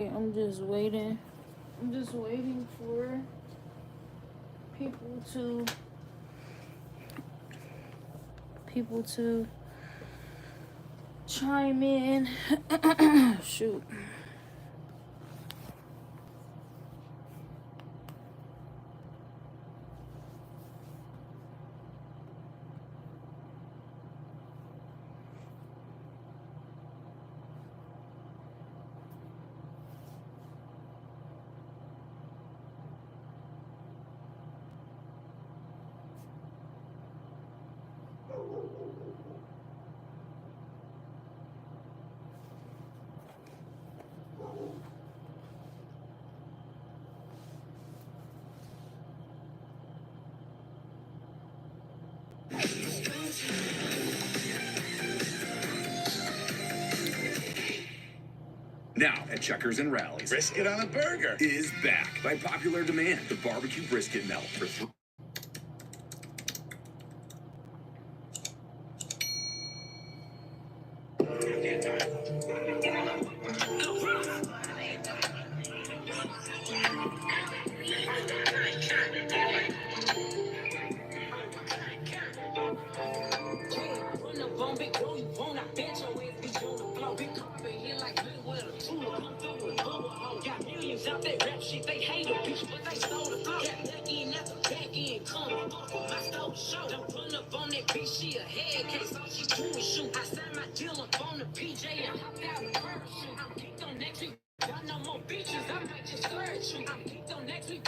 I'm just waiting. I'm just waiting for people to chime in. Shoot. Now at Checkers and Rallies, Brisket on a burger is back by popular demand. The barbecue brisket melt for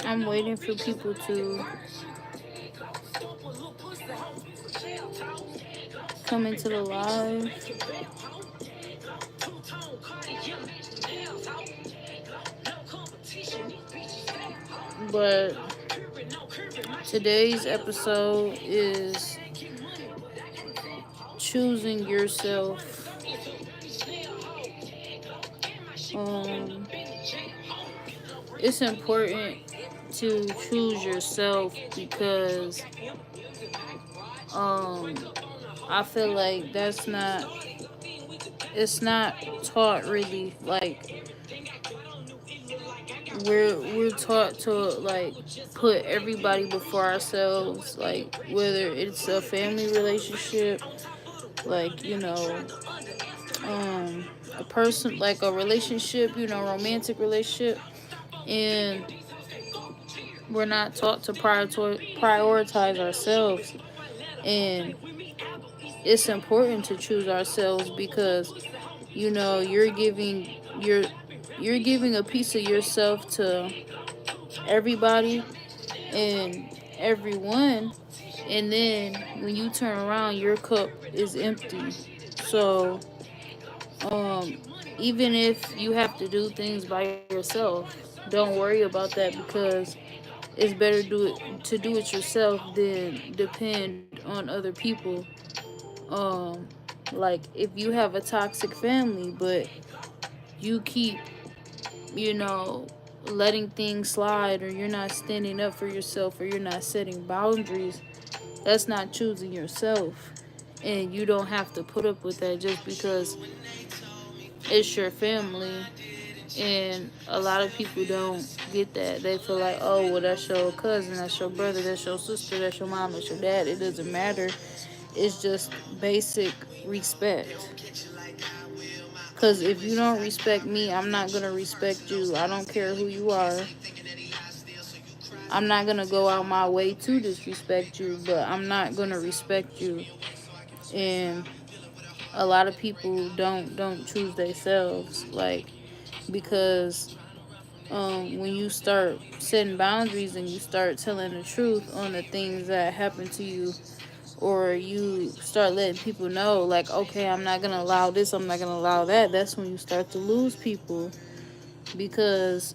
I'm waiting for people to come into the live. But today's episode is choosing yourself. It's important to choose yourself because I feel like it's not taught really. Like we're taught to like put everybody before ourselves, like whether it's a family relationship, like a person, like a relationship, romantic relationship, and we're not taught to prioritize ourselves. And it's important to choose ourselves because you're you're giving a piece of yourself to everybody and everyone, and then when you turn around your cup is empty. So even if you have to do things by yourself, don't worry about that because it's better to do it yourself than depend on other people. um like if you have a toxic family but you keep you know letting things slide, or you're not standing up for yourself, or you're not setting boundaries, that's not choosing yourself. And you don't have to put up with that just because it's your family. And a lot of people don't get that. They feel like, oh, well, that's your cousin, that's your brother, that's your sister, that's your mom, that's your dad. It doesn't matter. It's just basic respect. Because if you don't respect me, I'm not going to respect you. I don't care who you are. I'm not going to go out my way to disrespect you, but I'm not going to respect you. And a lot of people don't choose themselves, like, because when you start setting boundaries and you start telling the truth on the things that happen to you, or you start letting people know, like, okay, I'm not gonna allow this, I'm not gonna allow that, that's when you start to lose people. Because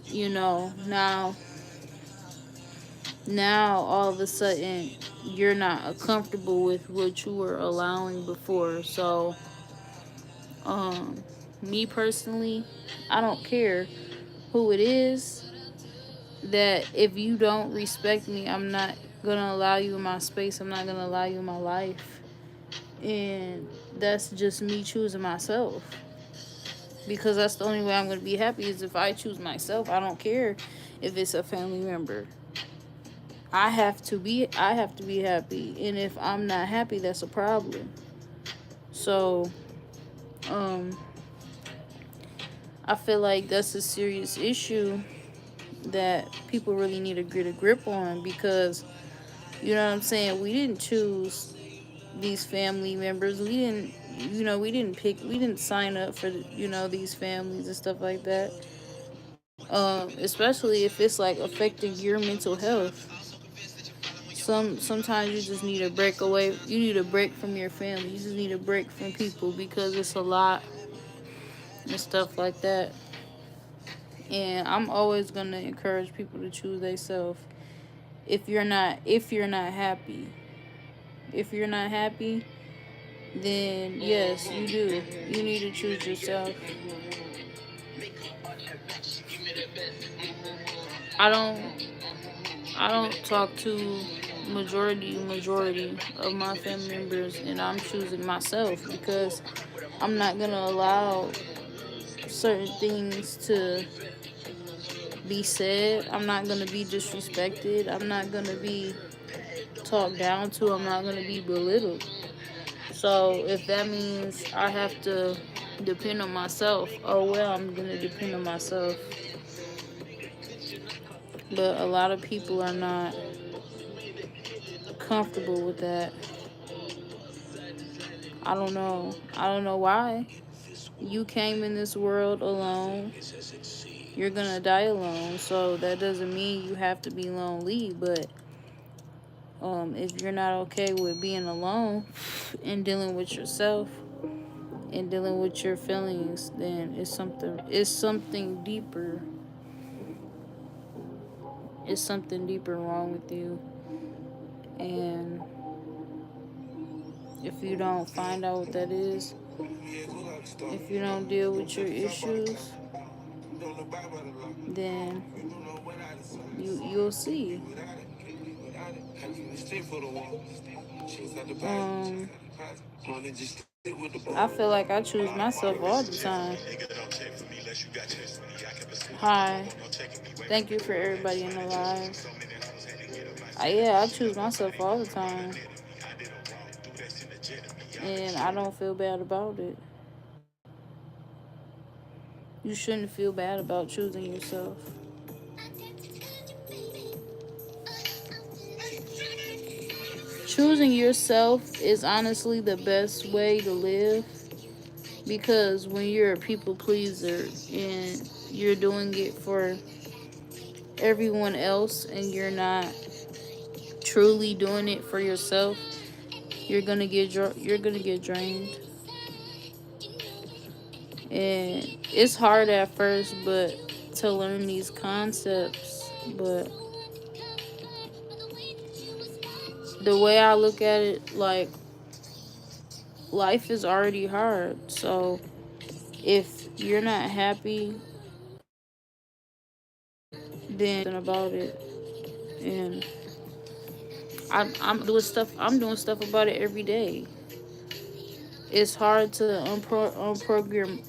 now all of a sudden you're not comfortable with what you were allowing before. So me personally, I don't care who it is, that if you don't respect me, I'm not gonna allow you in my space, I'm not gonna allow you in my life. And that's just me choosing myself. because that's the only way I'm going to be happy is if I choose myself. I don't care if it's a family member. I have to be happy, and if I'm not happy, that's a problem. So, um I feel like that's a serious issue that people really need to get a grip on, because you know what I'm saying, we didn't choose these family members. We didn't, we didn't sign up for, these families and stuff like that. Especially if it's like affecting your mental health. Sometimes you just need a break away. You need a break from your family. You just need a break from people, because it's a lot and stuff like that. And I'm always gonna encourage people to choose themselves. If you're not happy, if you're not happy, then yes, you do. You need to choose yourself. I don't I don't talk to majority of my family members, and I'm choosing myself because I'm not gonna allow certain things to be said. I'm not gonna be disrespected. I'm not gonna be talked down to. I'm not gonna be belittled. So if that means I have to depend on myself, oh well, I'm gonna depend on myself. But a lot of people are not comfortable with that. I don't know. I don't know why. You came in this world alone. You're gonna die alone. So that doesn't mean you have to be lonely. But if you're not okay with being alone and dealing with yourself and dealing with your feelings, then it's something deeper. It's something deeper wrong with you. And if you don't find out what that is, if you don't deal with your issues, then you'll see. Um, I feel like I choose myself all the time. Hi, thank you for everybody in the live. Yeah, I choose myself all the time, and I don't feel bad about it. You shouldn't feel bad about choosing yourself. Choosing yourself is honestly the best way to live, because when you're a people pleaser and you're doing it for everyone else and you're not truly doing it for yourself, you're gonna get drained. And it's hard at first, but to learn these concepts. But the way I look at it, like, life is already hard. So if you're not happy, then about it. And I'm doing stuff about it every day. It's hard to unprogram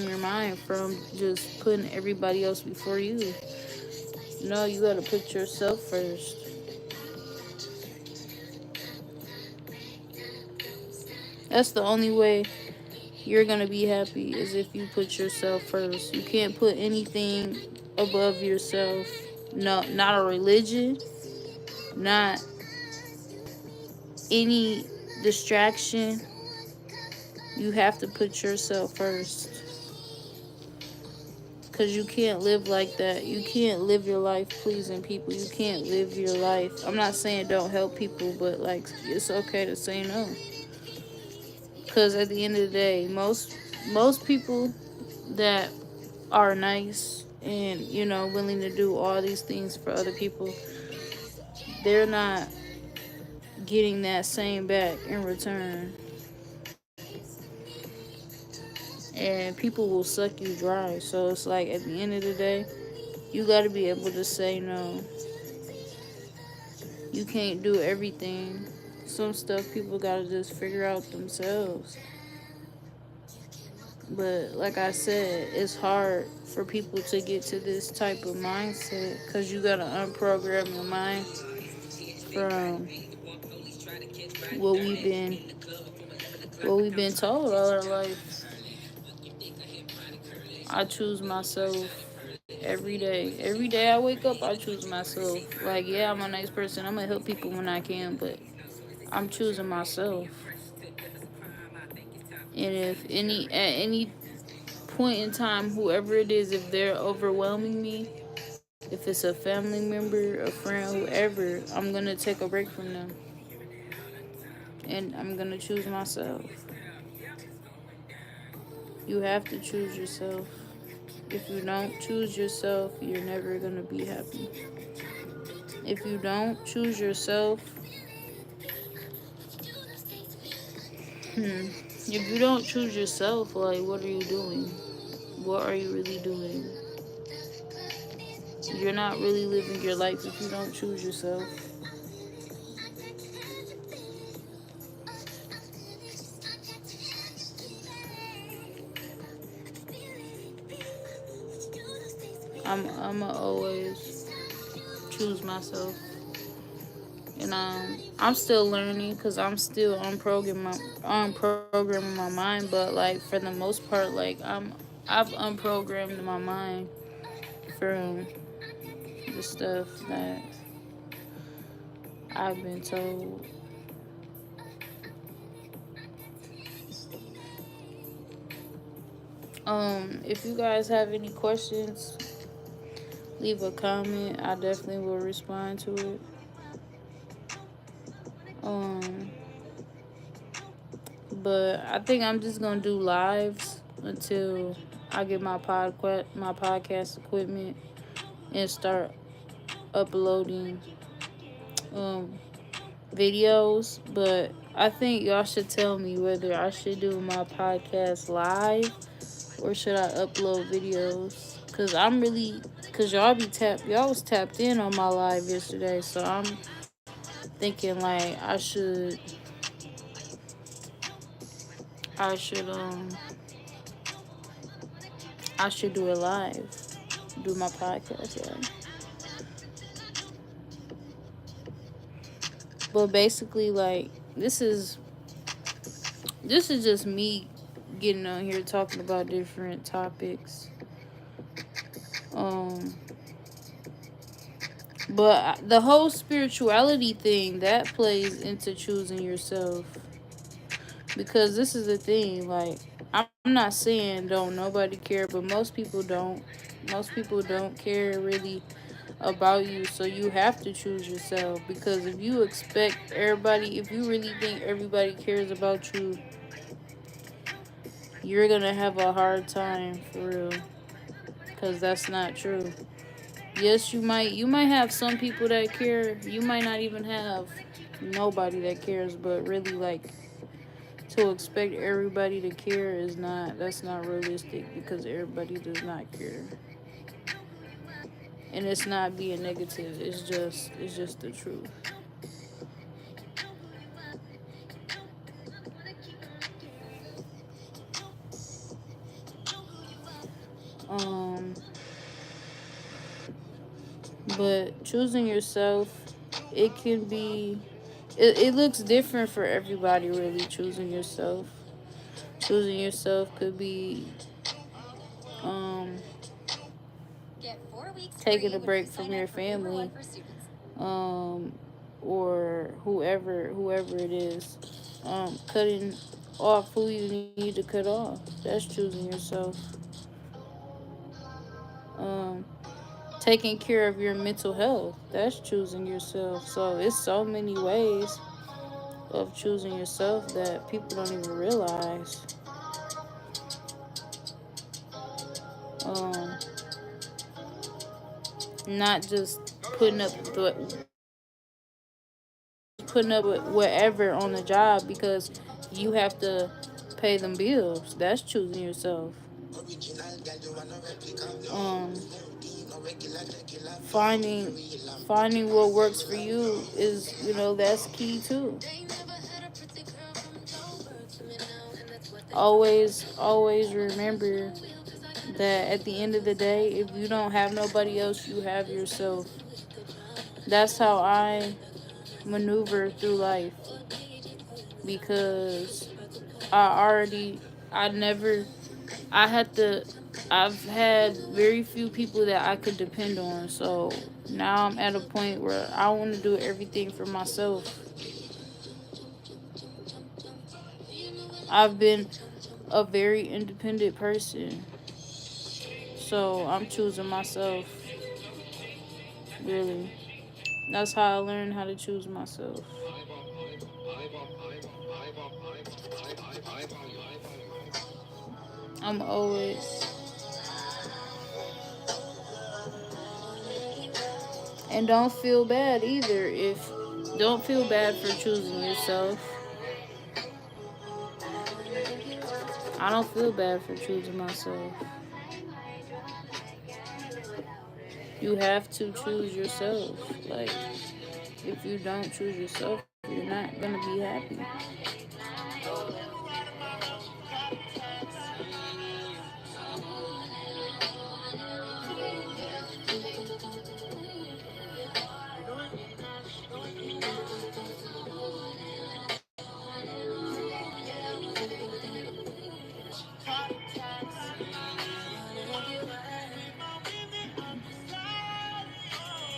your mind from just putting everybody else before you. No, you gotta put yourself first. That's the only way you're gonna be happy, is if you put yourself first. You can't put anything above yourself. No, not a religion, not any distraction. You have to put yourself first. Because you can't live like that. You can't live your life pleasing people. You can't live your life. I'm not saying don't help people, but like, it's okay to say no. Because at the end of the day, most people that are nice and, willing to do all these things for other people, they're not getting that same back in return. And people will suck you dry. So it's like, at the end of the day, you got to be able to say no. You can't do everything. Some stuff people got to just figure out themselves. But like I said, it's hard for people to get to this type of mindset because you gotta unprogram your mind from what we've been what we've been told all our life. I choose myself every day. Every day I wake up, I choose myself. Like, yeah, I'm a nice person. I'm gonna help people when I can, but I'm choosing myself. And if any point in time, whoever it is, if they're overwhelming me, if it's a family member, a friend, whoever, I'm gonna take a break from them and I'm gonna choose myself. You have to choose yourself. If you don't choose yourself, you're never gonna be happy. If you don't choose yourself, if you don't choose yourself, like, what are you doing? What are you really doing? You're not really living your life if you don't choose yourself. I'ma always choose myself, and I'm still learning because I'm still unprogramming my mind. But like for the most part, like I've unprogrammed my mind from the stuff that I've been told. If you guys have any questions, leave a comment. I definitely will respond to it. Um, but I think I'm just gonna do lives until I get my podcast equipment and start uploading um videos. But I think y'all should tell me whether I should do my podcast live or should I upload videos? Cause y'all was tapped in on my live yesterday, so I'm thinking like I should I should do it live, do my podcast live. But basically, like this is just me getting on here talking about different topics. Um, but the whole spirituality thing that plays into choosing yourself, because this is the thing. Like, I'm not saying don't nobody care, but most people don't. Most people don't care really about you, so you have to choose yourself. Because if you expect everybody, if you really think everybody cares about you, you're gonna have a hard time for real. Because that's not true. Yes, you might have some people that care. You might not even have nobody that cares, but really, like, to expect everybody to care is not that's not realistic, because everybody does not care. And it's not being negative, it's just the truth. um but choosing yourself, it can be it looks different for everybody. Really, choosing yourself could be um taking a break from your family, um or whoever it is, cutting off who you need to cut off. That's choosing yourself. um Taking care of your mental health, that's choosing yourself. So it's so many ways of choosing yourself that people don't even realize. um Not just putting up with whatever on the job because you have to pay them bills. That's choosing yourself. Um, finding finding what works for you is, that's key too. always remember that at the end of the day, if you don't have nobody else, you have yourself. That's how I maneuver through life, because I already, I never, I had to, I've had very few people that I could depend on. So now I'm at a point where I want to do everything for myself. I've been a very independent person. So I'm choosing myself, really. That's how I learned how to choose myself. I'm always. And don't feel bad either if. Don't feel bad for choosing yourself. I don't feel bad for choosing myself. You have to choose yourself. Like, if you don't choose yourself, you're not gonna be happy.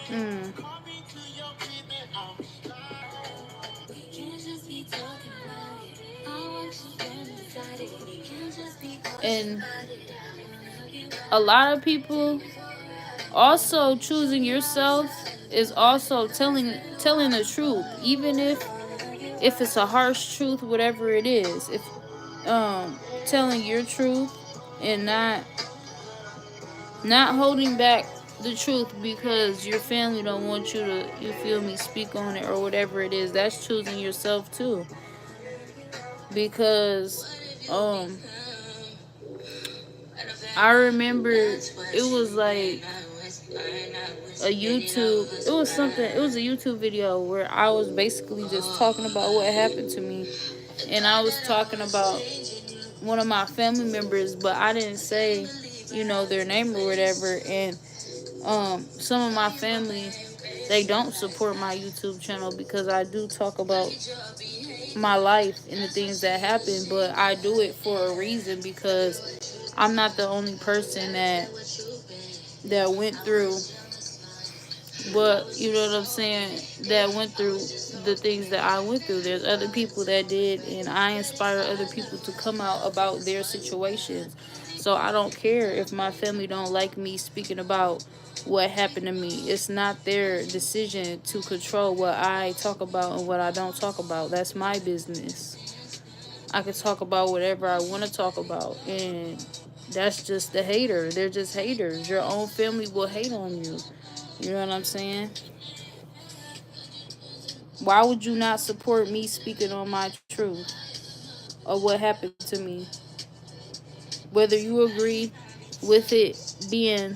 Mm. And a lot of people also choosing yourself is also telling the truth, even if it's a harsh truth, whatever it is. If telling your truth and not holding back the truth because your family don't want you to, you feel me, speak on it or whatever it is. That's choosing yourself too. Because I remember it was like a YouTube, it was a YouTube video where I was basically just talking about what happened to me, and I was talking about one of my family members, but I didn't say, their name or whatever. And some of my family, they don't support my YouTube channel because I do talk about my life and the things that happen, but I do it for a reason, because I'm not the only person that went through, but you know what I'm saying, that went through the things that I went through. There's other people that did, and I inspire other people to come out about their situations. So I don't care if my family don't like me speaking about what happened to me. It's not their decision to control what I talk about and what I don't talk about. That's my business. I can talk about whatever I want to talk about, and that's just the hater. They're just haters. Your own family will hate on you. You know what I'm saying? Why would you not support me speaking on my truth of what happened to me? Whether you agree with it being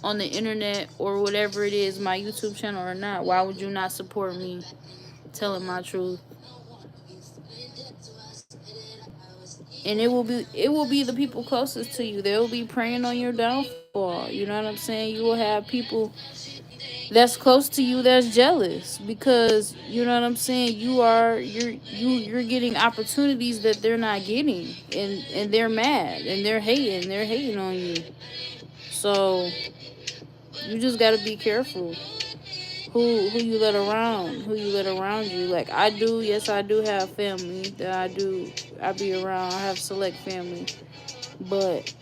on the internet or whatever it is, my YouTube channel or not, why would you not support me telling my truth? And it will be the people closest to you. They will be praying on your downfall. You know what I'm saying? You will have people that's close to you that's jealous, because you know what I'm saying, you're getting opportunities that they're not getting, and they're mad and they're hating on you. So you just got to be careful who you let around, you. Like, I do, yes, I do have family that I be around. I have select family, but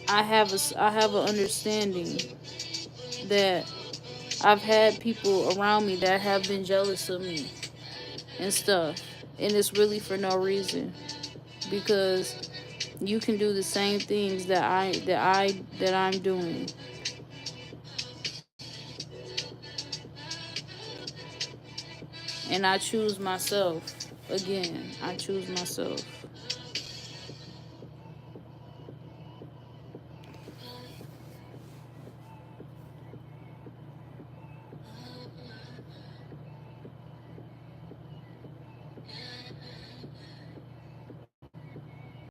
I have an understanding that I've had people around me that have been jealous of me and stuff. And it's really for no reason. Because you can do the same things that I'm doing. And I choose myself. Again, I choose myself.